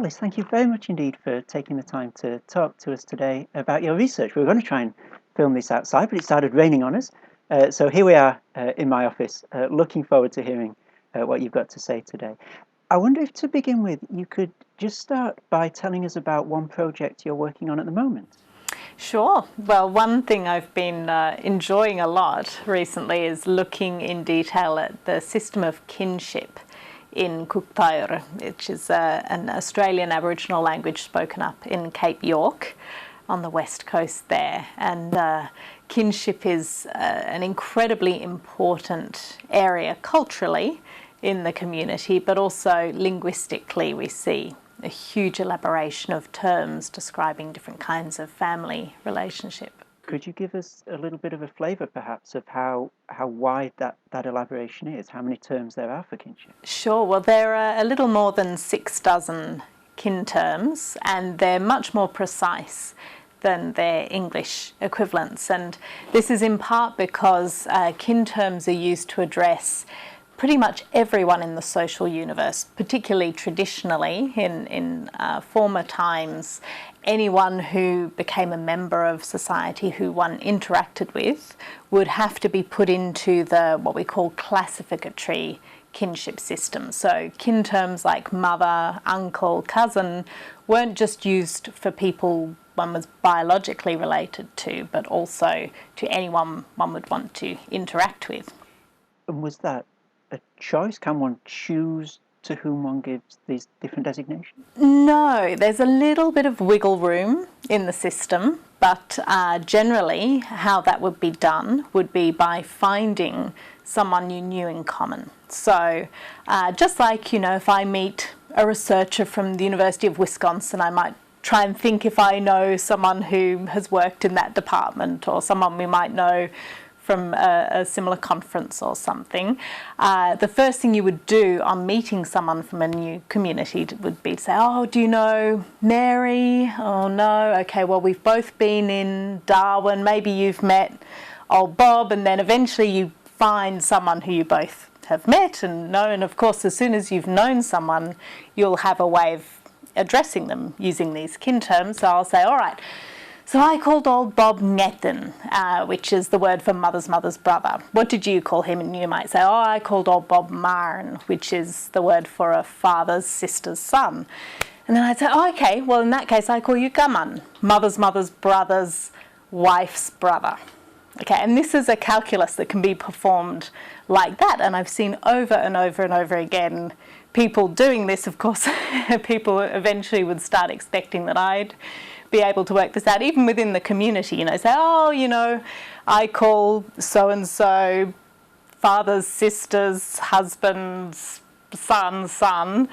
Alice, thank you very much indeed for taking the time to talk to us today about your research. We were going to try and film this outside, but it started raining on us. So here we are in my office, looking forward to hearing what you've got to say today. I wonder if, to begin with, you could just start by telling us about one project you're working on at the moment. Sure. Well, one thing I've been enjoying a lot recently is looking in detail at the system of kinship in Kuktaur, which is an Australian Aboriginal language spoken up in Cape York on the west coast there. And kinship is an incredibly important area culturally in the community, but also linguistically we see a huge elaboration of terms describing different kinds of family relationship. Could you give us a little bit of a flavour, perhaps, of how wide that elaboration is, how many terms there are for kinship? Sure. Well, there are a little more than 6 dozen kin terms, and they're much more precise than their English equivalents. And this is in part because kin terms are used to address pretty much everyone in the social universe, particularly traditionally in former times. Anyone who became a member of society who one interacted with would have to be put into the what we call classificatory kinship system. So kin terms like mother, uncle, cousin weren't just used for people one was biologically related to, but also to anyone one would want to interact with. And was that a choice? Can one choose to whom one gives these different designations? No, there's a little bit of wiggle room in the system, but generally how that would be done would be by finding someone you knew in common. So just like, if I meet a researcher from the University of Wisconsin, I might try and think if I know someone who has worked in that department or someone we might know from a similar conference or something. The first thing you would do on meeting someone from a new community would be to say, oh, do you know Mary? Oh, no. Okay, well, we've both been in Darwin. Maybe you've met old Bob. And then eventually you find someone who you both have met and know. And of course, as soon as you've known someone, you'll have a way of addressing them using these kin terms. So I'll say, all right, so I called old Bob Ngethen, which is the word for mother's brother. What did you call him? And you might say, oh, I called old Bob Marn, which is the word for a father's sister's son. And then I'd say, oh, okay, well, in that case, I call you Gaman, mother's brother's wife's brother. Okay, and this is a calculus that can be performed like that. And I've seen over and over and over again people doing this. Of course, people eventually would start expecting that I'd be able to work this out, even within the community, say, oh, I call so-and-so father's sister's husband's son,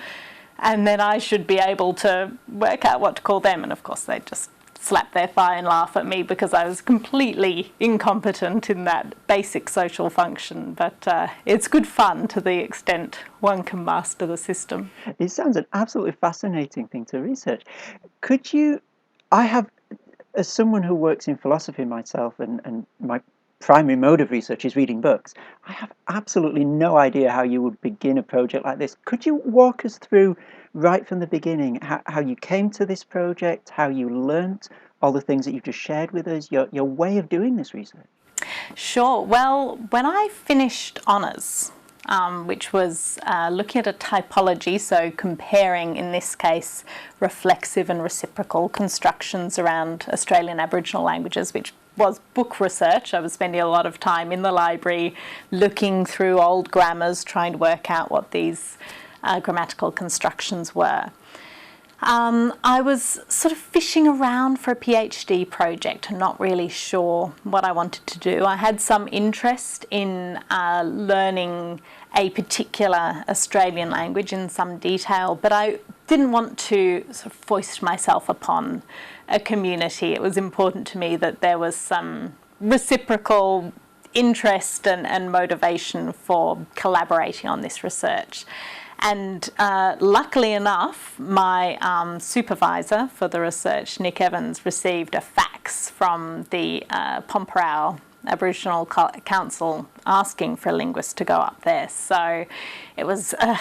and then I should be able to work out what to call them. And of course, they just slap their thigh and laugh at me because I was completely incompetent in that basic social function. But it's good fun to the extent one can master the system. It sounds an absolutely fascinating thing to research. I have, as someone who works in philosophy myself, and my primary mode of research is reading books, I have absolutely no idea how you would begin a project like this. Could you walk us through, right from the beginning, how you came to this project, how you learnt all the things that you've just shared with us, your way of doing this research? Sure. Well, when I finished honours, which was looking at a typology, so comparing, in this case, reflexive and reciprocal constructions around Australian Aboriginal languages, which was book research. I was spending a lot of time in the library looking through old grammars, trying to work out what these grammatical constructions were. I was sort of fishing around for a PhD project and not really sure what I wanted to do. I had some interest in learning a particular Australian language in some detail, but I didn't want to sort of foist myself upon a community. It was important to me that there was some reciprocal interest and motivation for collaborating on this research. And luckily enough, my supervisor for the research, Nick Evans, received a fax from the Pomperau Aboriginal Council asking for a linguist to go up there. So it was a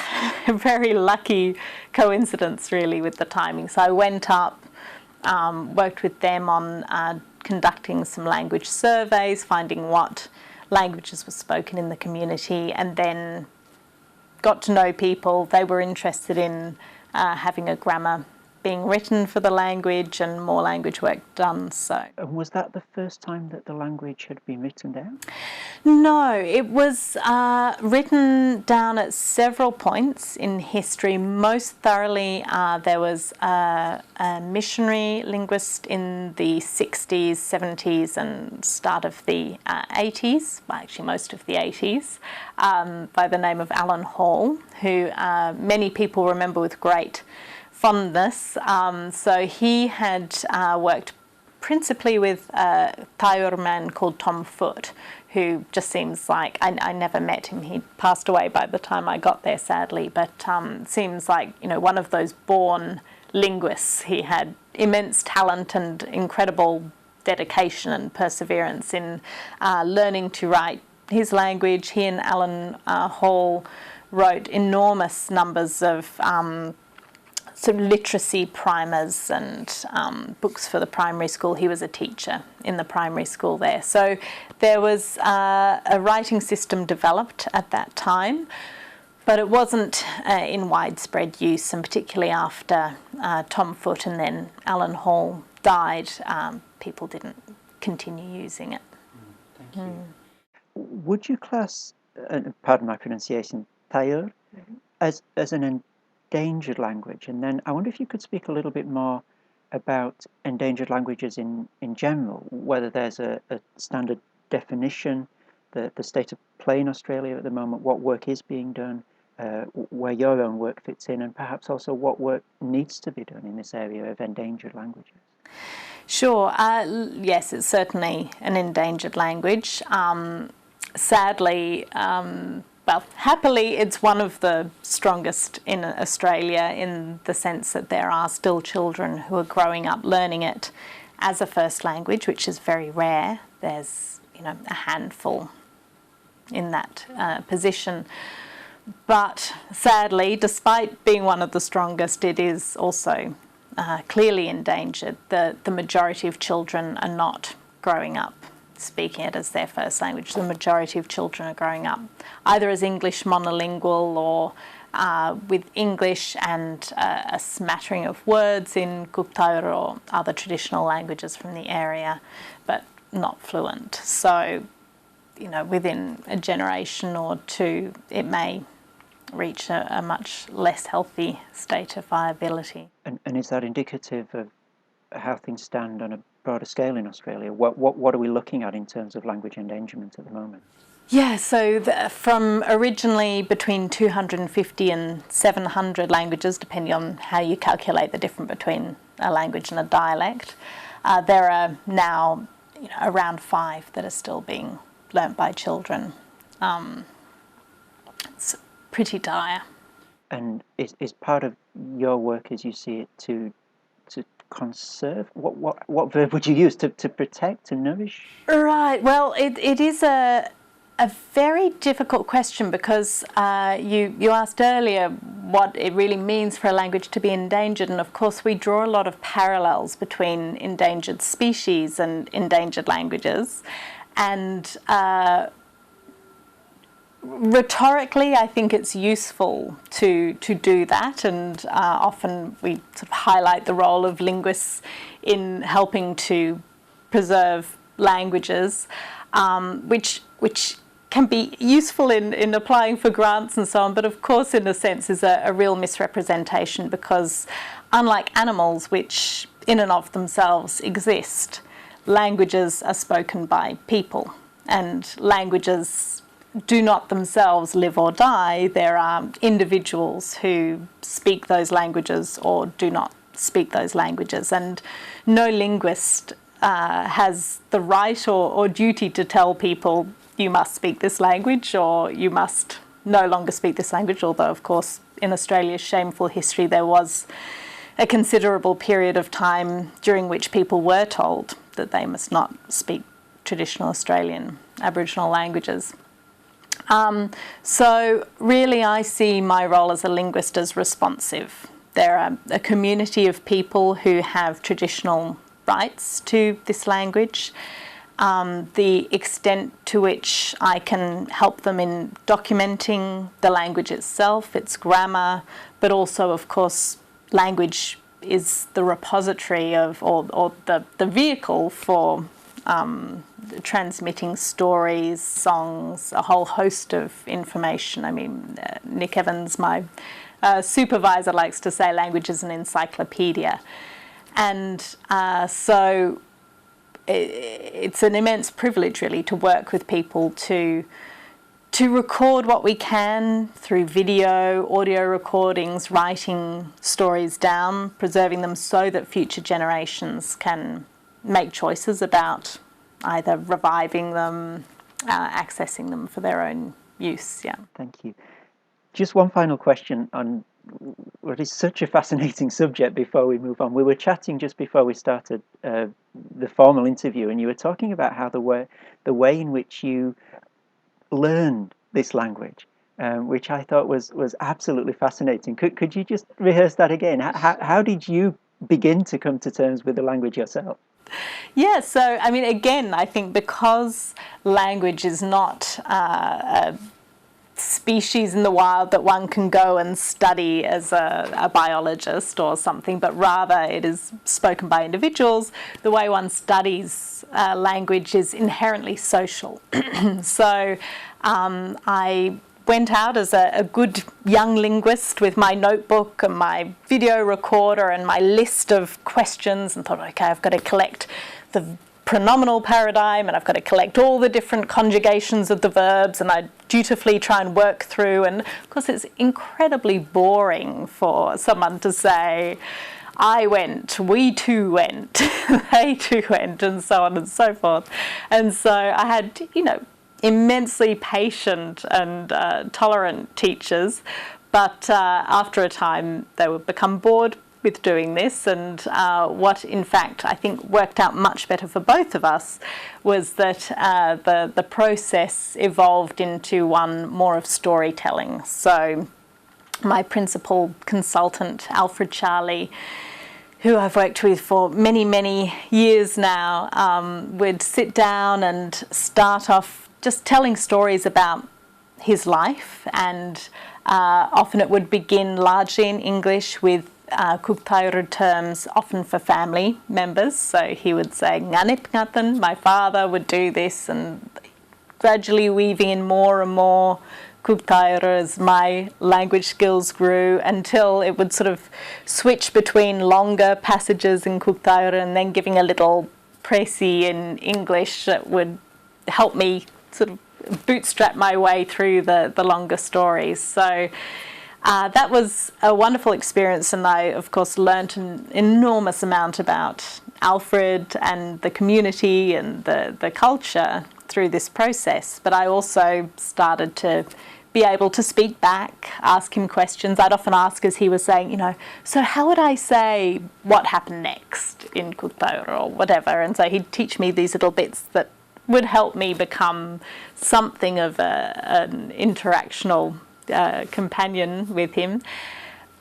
very lucky coincidence, really, with the timing. So I went up, worked with them on conducting some language surveys, finding what languages were spoken in the community, and then got to know people. They were interested in having a grammar being written for the language and more language work done. So, And was that the first time that the language had been written down? No, it was written down at several points in history. Most thoroughly, there was a missionary linguist in the 60s, 70s and start of the 80s, well, actually most of the 80s, by the name of Alan Hall, who many people remember with great fondness. So he had worked principally with a Tair man called Tom Foote, who just seems like, I never met him, he passed away by the time I got there, sadly, but seems like, you know, one of those born linguists. He had immense talent and incredible dedication and perseverance in learning to write his language. He and Alan Hall wrote enormous numbers of sort of literacy primers and books for the primary school. He was a teacher in the primary school there. So there was a writing system developed at that time, but it wasn't in widespread use, and particularly after Tom Foote and then Alan Hall died, people didn't continue using it. Thank you. Would you class, pardon my pronunciation, Tair, as an endangered language? And then I wonder if you could speak a little bit more about endangered languages in general, whether there's a standard definition, the state of play in Australia at the moment, what work is being done, where your own work fits in, and perhaps also what work needs to be done in this area of endangered languages. Sure. Yes, it's certainly an endangered language. Sadly, well, happily, it's one of the strongest in Australia, in the sense that there are still children who are growing up learning it as a first language, which is very rare. There's, you know, a handful in that position. But sadly, despite being one of the strongest, it is also clearly endangered. The majority of children are not growing up speaking it as their first language. The majority of children are growing up either as English monolingual or with English and a smattering of words in Guptaur or other traditional languages from the area, but not fluent. So, you know, within a generation or two, it may reach a much less healthy state of viability. And is that indicative of how things stand on a broader scale in Australia? What are we looking at in terms of language endangerment at the moment? Yeah, so from originally between 250 and 700 languages, depending on how you calculate the difference between a language and a dialect, there are now, you know, around 5 that are still being learnt by children. It's pretty dire. And is part of your work, as you see it, to conserve? What verb would you use? To protect, to nourish? Right. Well, it is a very difficult question, because you asked earlier what it really means for a language to be endangered, and of course we draw a lot of parallels between endangered species and endangered languages, and rhetorically, I think it's useful to do that, and often we sort of highlight the role of linguists in helping to preserve languages, which can be useful in applying for grants and so on, but of course in a sense is a real misrepresentation, because unlike animals, which in and of themselves exist, languages are spoken by people, and languages do not themselves live or die. There are individuals who speak those languages or do not speak those languages, and no linguist has the right or duty to tell people you must speak this language or you must no longer speak this language, although of course in Australia's shameful history there was a considerable period of time during which people were told that they must not speak traditional Australian Aboriginal languages. So really I see my role as a linguist as responsive. They're a community of people who have traditional rights to this language. The extent to which I can help them in documenting the language itself, its grammar, but also, of course, language is the repository of, or the vehicle for transmitting stories, songs, a whole host of information. I mean, Nick Evans, my supervisor, likes to say language is an encyclopedia. And so it's an immense privilege, really, to work with people to record what we can through video, audio recordings, writing stories down, preserving them so that future generations can make choices about either reviving them, accessing them for their own use. Yeah. Thank you. Just one final question on what is such a fascinating subject before we move on. We were chatting just before we started the formal interview, and you were talking about how the way in which you learned this language, which I thought was absolutely fascinating. Could you just rehearse that again? How did you begin to come to terms with the language yourself? Yeah, so I mean, again, I think because language is not a species in the wild that one can go and study as a biologist or something, but rather it is spoken by individuals, the way one studies language is inherently social. So I went out as a good young linguist with my notebook and my video recorder and my list of questions and thought, okay, I've got to collect the pronominal paradigm and I've got to collect all the different conjugations of the verbs, and I dutifully try and work through. And of course it's incredibly boring for someone to say, I went, we two went, they two went, and so on and so forth. And so I had, immensely patient and tolerant teachers, but after a time they would become bored with doing this, and what in fact I think worked out much better for both of us was that the process evolved into one more of storytelling. So my principal consultant, Alfred Charlie, who I've worked with for many, many years now, would sit down and start off just telling stories about his life, and often it would begin largely in English with Cook terms, often for family members. So he would say, Nganip ngatan, my father would do this, and gradually weaving in more and more Cook as my language skills grew, until it would sort of switch between longer passages in Cook and then giving a little précis in English that would help me sort of bootstrap my way through the longer stories. So that was a wonderful experience, and I, of course, learnt an enormous amount about Alfred and the community and the culture through this process. But I also started to be able to speak back, ask him questions. I'd often ask, as he was saying, so how would I say what happened next in Cooktaura or whatever? And so he'd teach me these little bits that would help me become something of an interactional companion with him.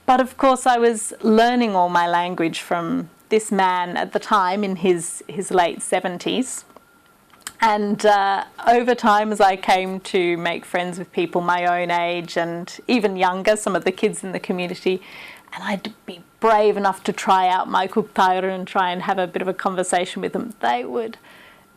But of course I was learning all my language from this man at the time in his late 70s. And over time, as I came to make friends with people my own age and even younger, some of the kids in the community, and I'd be brave enough to try out my Cooktaira and try and have a bit of a conversation with them, they would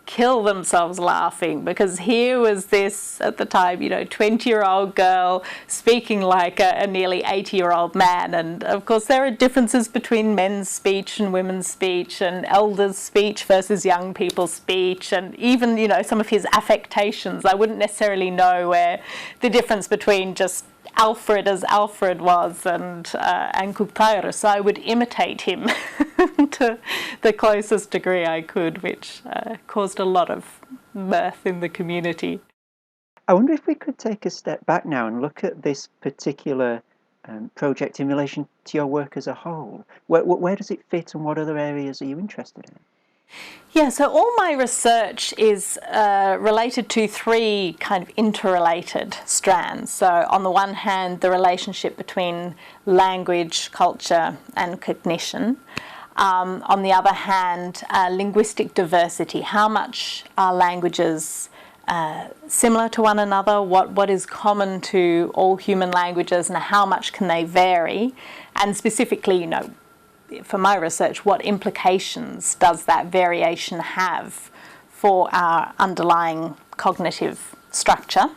kill themselves laughing, because here was this, at the time, 20-year-old girl speaking like a nearly 80-year-old man. And of course there are differences between men's speech and women's speech, and elders' speech versus young people's speech, and even some of his affectations. I wouldn't necessarily know where the difference between just Alfred as Alfred was and Cooktaira, so I would imitate him to the closest degree I could, which caused a lot of mirth in the community. I wonder if we could take a step back now and look at this particular project in relation to your work as a whole. Where does it fit, and what other areas are you interested in? Yeah, so all my research is related to three kind of interrelated strands. So on the one hand, the relationship between language, culture and cognition. On the other hand, linguistic diversity. How much are languages similar to one another? What is common to all human languages, and how much can they vary? And specifically, for my research, what implications does that variation have for our underlying cognitive structure?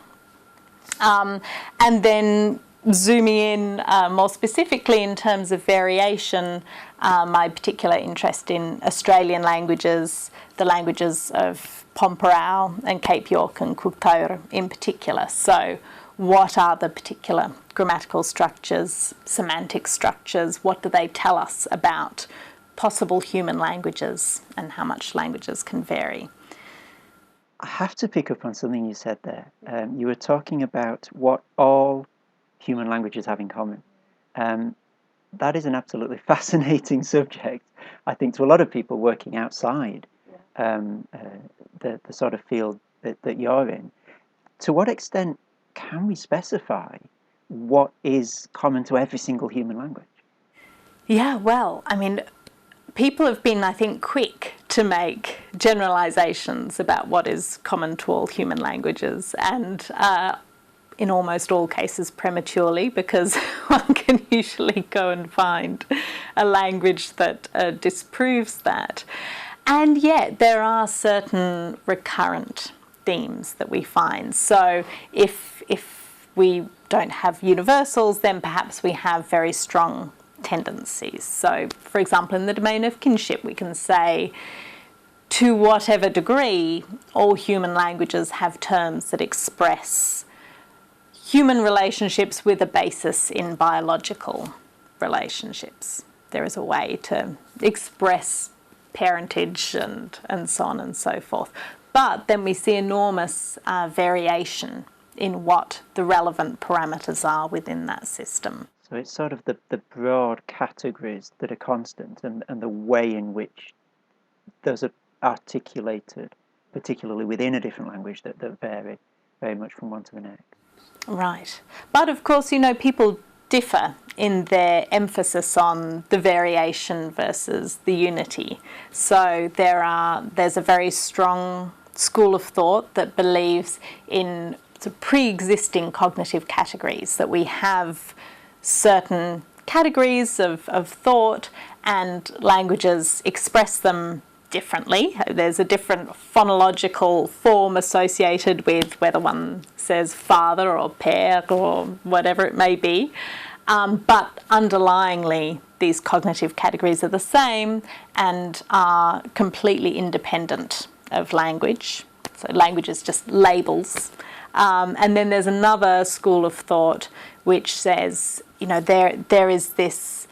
And then zooming in more specifically in terms of variation, my particular interest in Australian languages, the languages of Pomperau and Cape York and Cook Taur in particular. So what are the particular grammatical structures, semantic structures? What do they tell us about possible human languages and how much languages can vary? I have to pick up on something you said there. You were talking about what all human languages have in common. That is an absolutely fascinating subject, I think, to a lot of people working outside the sort of field that you're in. To what extent can we specify what is common to every single human language? Yeah, well, I mean, people have been, I think, quick to make generalisations about what is common to all human languages, and in almost all cases prematurely, because one can usually go and find a language that disproves that. And yet there are certain recurrent themes that we find. So if we don't have universals, then perhaps we have very strong tendencies. So, for example, in the domain of kinship, we can say, to whatever degree, all human languages have terms that express human relationships with a basis in biological relationships. There is a way to express parentage and so on and so forth. But then we see enormous variation in what the relevant parameters are within that system. So it's sort of the broad categories that are constant, and the way in which those are articulated, particularly within a different language, that vary very much from one to the next. Right. But of course, people differ in their emphasis on the variation versus the unity. So there's a very strong school of thought that believes in pre-existing cognitive categories, that we have certain categories of thought and languages express them differently. There's a different phonological form associated with whether one says father or père or whatever it may be. But underlyingly, these cognitive categories are the same and are completely independent of language. So language is just labels. And then there's another school of thought which says, there is this,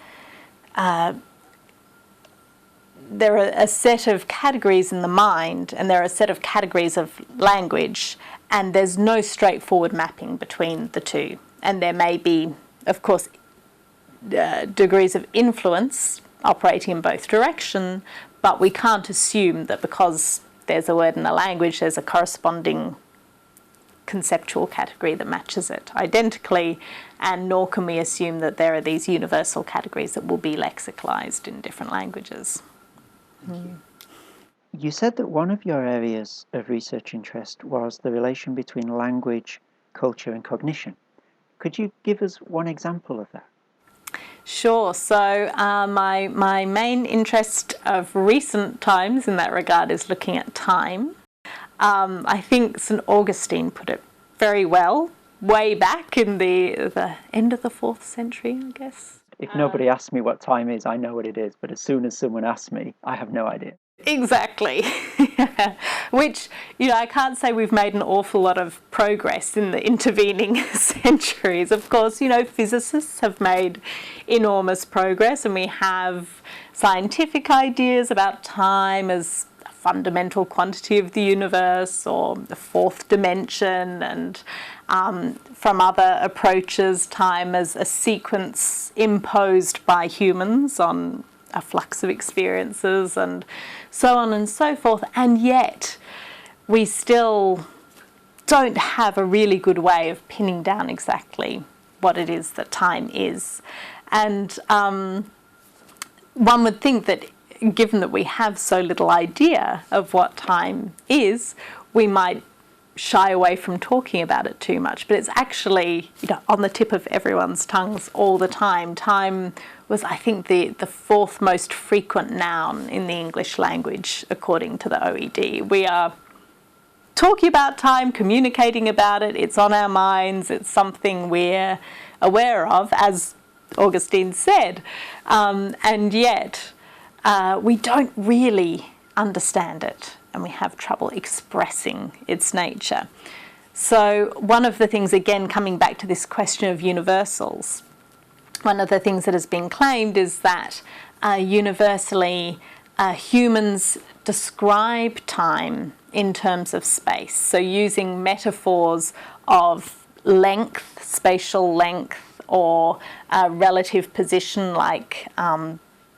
there are a set of categories in the mind and there are a set of categories of language, and there's no straightforward mapping between the two. And there may be, of course, degrees of influence operating in both directions, but we can't assume that because there's a word in a language, there's a corresponding conceptual category that matches it identically, and nor can we assume that there are these universal categories that will be lexicalized in different languages. You said that one of your areas of research interest was the relation between language, culture and cognition. Could you give us one example of that? Sure. So my main interest of recent times in that regard is looking at time. I think St. Augustine put it very well, way back in the end of the 4th century, I guess. If nobody asks me what time is, I know what it is, but as soon as someone asks me, I have no idea. Exactly. Which, I can't say we've made an awful lot of progress in the intervening centuries. Of course, physicists have made enormous progress, and we have scientific ideas about time as a fundamental quantity of the universe or the fourth dimension, and from other approaches, time as a sequence imposed by humans on a flux of experiences and so on and so forth, and yet we still don't have a really good way of pinning down exactly what it is that time is. And one would think that given that we have so little idea of what time is, we might shy away from talking about it too much, but it's actually, you know, on the tip of everyone's tongues all the time. Time was, I think, the fourth most frequent noun in the English language, according to the OED. We are talking about time, communicating about it, it's on our minds, it's something we're aware of, as Augustine said, and yet we don't really understand it, and we have trouble expressing its nature. So one of the things, again, coming back to this question of universals, one of the things that has been claimed is that universally humans describe time in terms of space. So using metaphors of length, spatial length, or relative position, like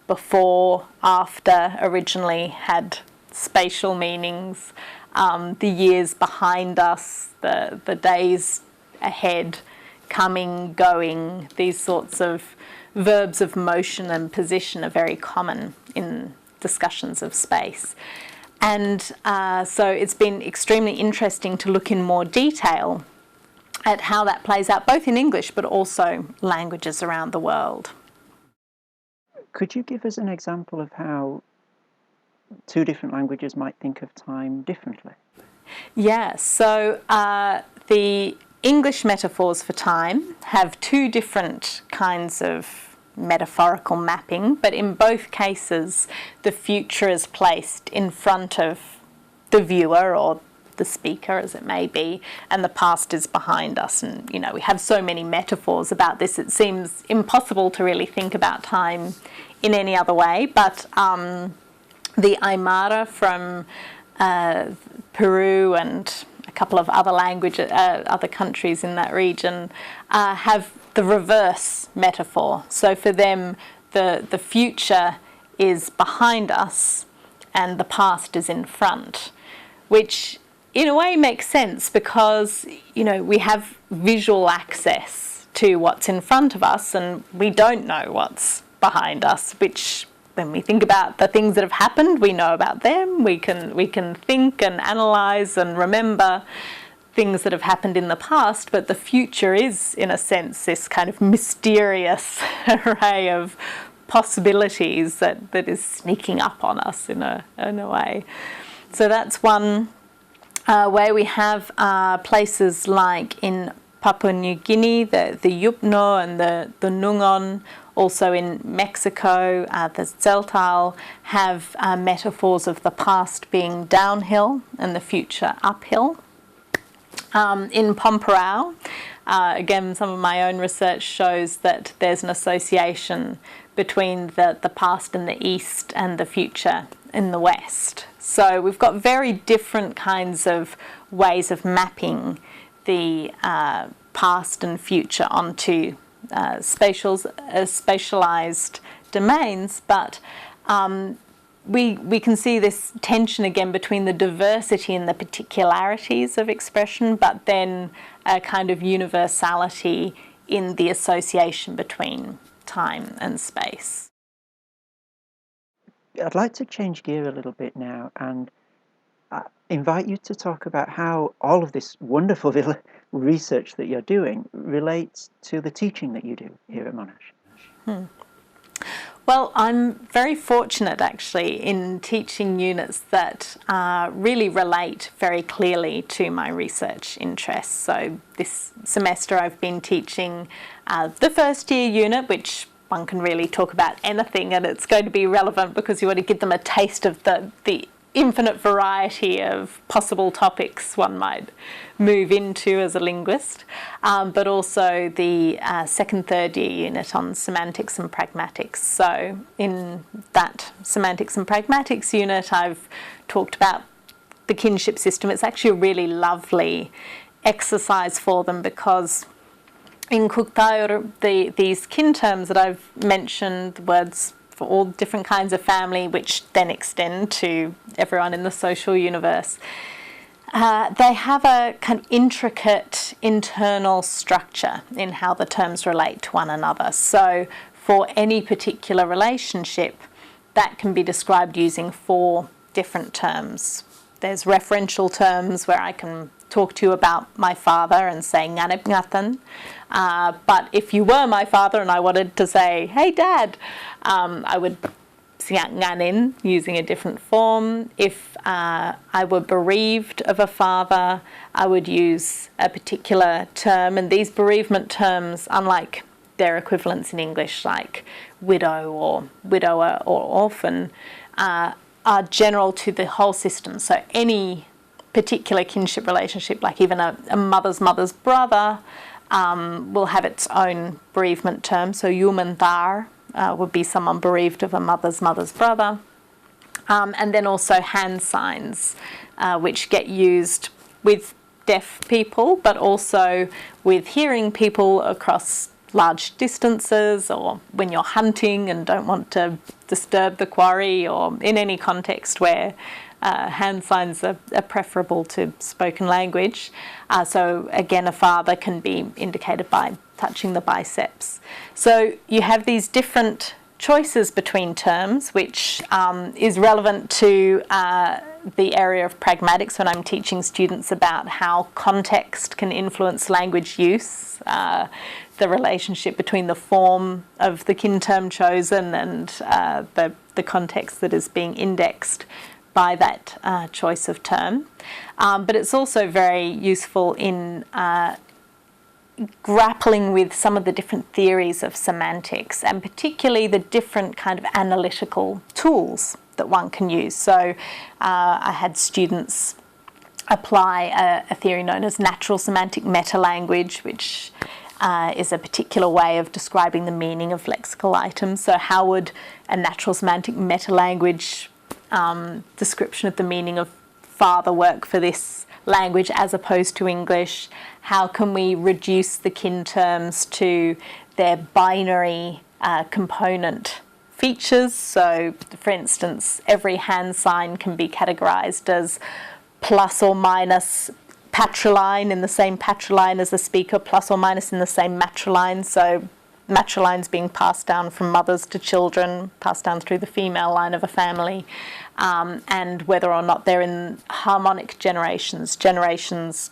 before, after originally had spatial meanings, the years behind us, the days ahead, coming, going, these sorts of verbs of motion and position are very common in discussions of space. And so it's been extremely interesting to look in more detail at how that plays out, both in English but also languages around the world. Could you give us an example of how two different languages might think of time differently? Yeah, so the English metaphors for time have two different kinds of metaphorical mapping, but in both cases the future is placed in front of the viewer or the speaker, as it may be, and the past is behind us. And, you know, we have so many metaphors about this, it seems impossible to really think about time in any other way. But the Aymara from Peru and a couple of other languages, other countries in that region, have the reverse metaphor. So for them, the future is behind us and the past is in front, which in a way makes sense because, you know, we have visual access to what's in front of us and we don't know what's behind us, which when we think about the things that have happened, we know about them, we can think and analyse and remember things that have happened in the past, but the future is, in a sense, this kind of mysterious array of possibilities that is sneaking up on us in a way. So that's one way. We have places like in Papua New Guinea, the Yupno and the Nungon. Also in Mexico, the Tzeltal have metaphors of the past being downhill and the future uphill. In Pomperau, again, some of my own research shows that there's an association between the past in the east and the future in the west. So we've got very different kinds of ways of mapping the past and future onto spatialized domains, but we can see this tension again between the diversity and the particularities of expression, but then a kind of universality in the association between time and space. I'd like to change gear a little bit now and invite you to talk about how all of this wonderful research that you're doing relates to the teaching that you do here at Monash. Well, I'm very fortunate actually in teaching units that really relate very clearly to my research interests. So this semester I've been teaching the first year unit, which one can really talk about anything and it's going to be relevant because you want to give them a taste of the infinite variety of possible topics one might move into as a linguist, but also the second, third year unit on semantics and pragmatics. So in that semantics and pragmatics unit, I've talked about the kinship system. It's actually a really lovely exercise for them because in Kuktayur, these kin terms that I've mentioned, the words for all different kinds of family, which then extend to everyone in the social universe. They have a kind of intricate internal structure in how the terms relate to one another. So for any particular relationship, that can be described using 4 different terms. There's referential terms where I can talk to you about my father and say nganib ngatan. But if you were my father and I wanted to say, hey dad, I would siat nganin using a different form. If I were bereaved of a father, I would use a particular term. And these bereavement terms, unlike their equivalents in English like widow or widower or orphan, are general to the whole system. So any particular kinship relationship, like even a mother's brother, will have its own bereavement term. So yumantar would be someone bereaved of a mother's brother. And then also hand signs, which get used with deaf people, but also with hearing people across large distances, or when you're hunting and don't want to disturb the quarry, or in any context where hand signs are preferable to spoken language. So again, a father can be indicated by touching the biceps. So you have these different choices between terms, which is relevant to the area of pragmatics when I'm teaching students about how context can influence language use, the relationship between the form of the kin term chosen and the context that is being indexed by that choice of term. But it's also very useful in grappling with some of the different theories of semantics, and particularly the different kind of analytical tools that one can use. So I had students apply a theory known as natural semantic meta-language, which is a particular way of describing the meaning of lexical items. So how would a natural semantic meta-language description of the meaning of father work for this language as opposed to English? How can we reduce the kin terms to their binary component features? So, for instance, every hand sign can be categorized as plus or minus patriline in the same patriline as the speaker, plus or minus in the same matriline. So matrilines being passed down from mothers to children, passed down through the female line of a family, and whether or not they're in harmonic generations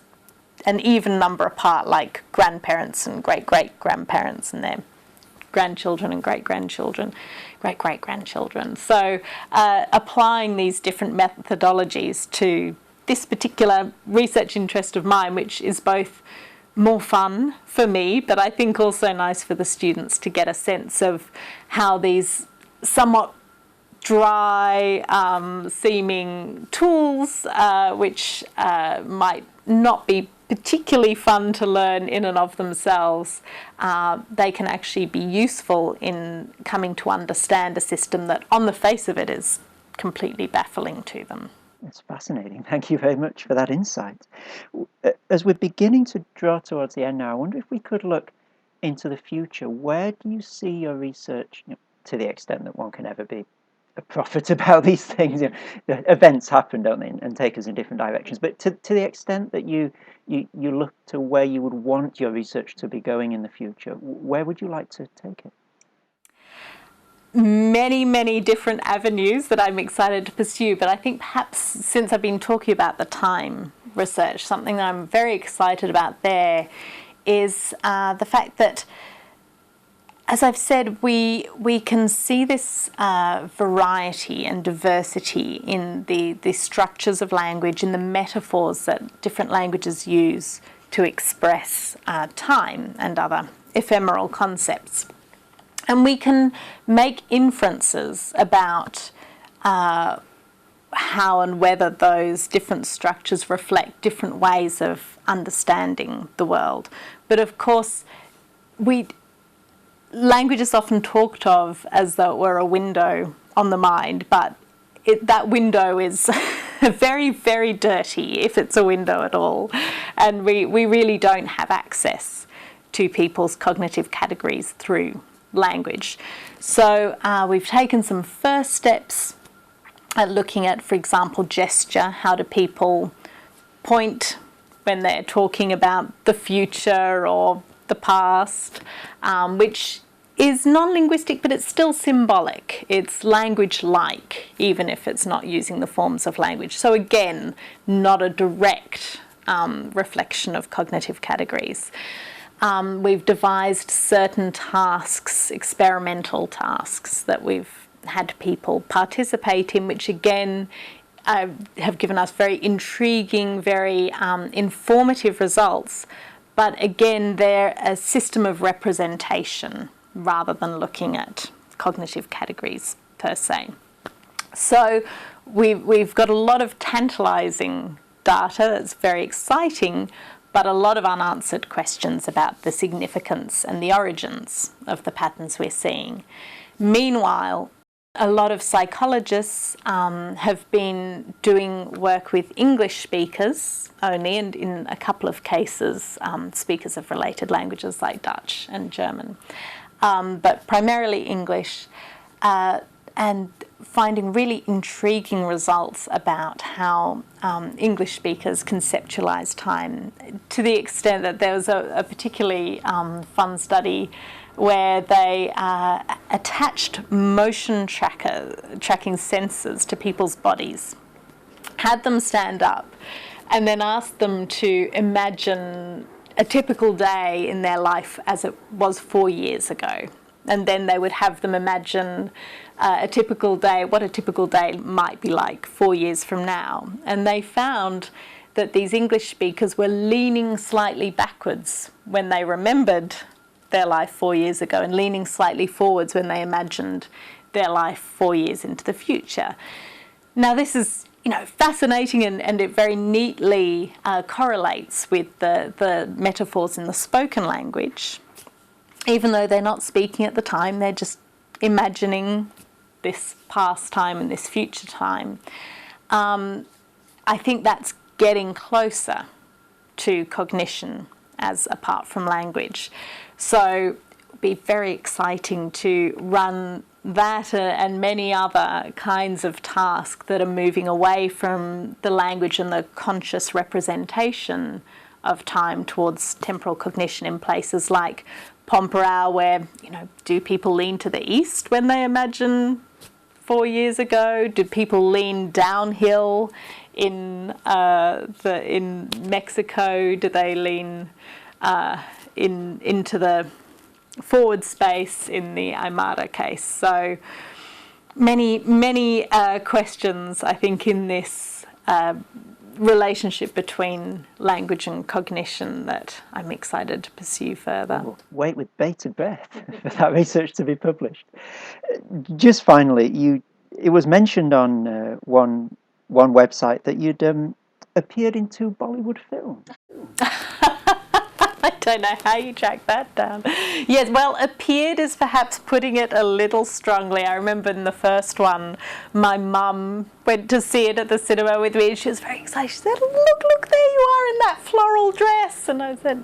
an even number apart, like grandparents and great-great-grandparents and their grandchildren and great-grandchildren, great-great-grandchildren. So applying these different methodologies to this particular research interest of mine, which is both more fun for me, but I think also nice for the students to get a sense of how these somewhat dry seeming tools, which might not be particularly fun to learn in and of themselves, they can actually be useful in coming to understand a system that on the face of it is completely baffling to them. It's fascinating. Thank you very much for that insight. As we're beginning to draw towards the end now, I wonder if we could look into the future. Where do you see your research, to the extent that one can ever be a prophet about these things? Events happen, don't they, and take us in different directions. But to the extent that you look to where you would want your research to be going in the future, where would you like to take it? Many different avenues that I'm excited to pursue, but I think perhaps since I've been talking about the time research, something that I'm very excited about there is the fact that, as I've said, we can see this variety and diversity in the structures of language, in the metaphors that different languages use to express time and other ephemeral concepts. And we can make inferences about how and whether those different structures reflect different ways of understanding the world. But of course, language is often talked of as though it were a window on the mind, but that window is very, very dirty, if it's a window at all. And we really don't have access to people's cognitive categories through language. So we've taken some first steps at looking at, for example, gesture. How do people point when they're talking about the future or the past, which is non-linguistic, but it's still symbolic. It's language-like, even if it's not using the forms of language. So again, not a direct reflection of cognitive categories. We've devised certain tasks, experimental tasks, that we've had people participate in, which again have given us very intriguing, very informative results. But again, they're a system of representation rather than looking at cognitive categories per se. So we've got a lot of tantalising data that's very exciting, but a lot of unanswered questions about the significance and the origins of the patterns we're seeing. Meanwhile, a lot of psychologists have been doing work with English speakers only, and in a couple of cases, speakers of related languages like Dutch and German, but primarily English, and finding really intriguing results about how English speakers conceptualise time, to the extent that there was a particularly fun study where they attached motion tracking sensors to people's bodies, had them stand up, and then asked them to imagine a typical day in their life as it was 4 years ago. And then they would have them imagine a typical day, what a typical day might be like 4 years from now. And they found that these English speakers were leaning slightly backwards when they remembered their life 4 years ago, and leaning slightly forwards when they imagined their life 4 years into the future. Now this is, fascinating, and it very neatly correlates with the metaphors in the spoken language. Even though they're not speaking at the time, they're just imagining this past time and this future time. I think that's getting closer to cognition as apart from language. So it would be very exciting to run that and many other kinds of tasks that are moving away from the language and the conscious representation of time towards temporal cognition in places like Pomperau, where, do people lean to the east when they imagine 4 years ago? Do people lean downhill in Mexico? Do they lean into the forward space in the Aymara case? So many questions, I think, in this relationship between language and cognition that I'm excited to pursue further. We'll wait with bated breath for that research to be published. Just finally, it was mentioned on one website that you'd appeared in 2 Bollywood films. I don't know how you track that down. Yes, well, appeared is perhaps putting it a little strongly. I remember in the first one, my mum went to see it at the cinema with me, and she was very excited. She said, look, there you are in that floral dress. And I said,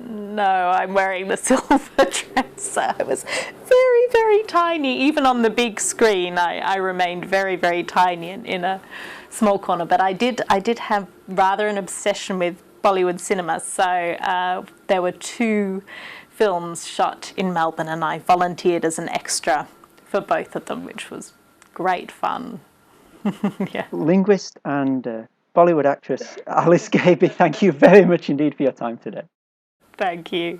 no, I'm wearing the silver dress. So I was very, very tiny. Even on the big screen, I remained very, very tiny in a small corner. But I did have rather an obsession with Bollywood cinema, so there were 2 films shot in Melbourne, and I volunteered as an extra for both of them, which was great fun. Yeah. Linguist and Bollywood actress Alice Gaby, thank you very much indeed for your time today. Thank you.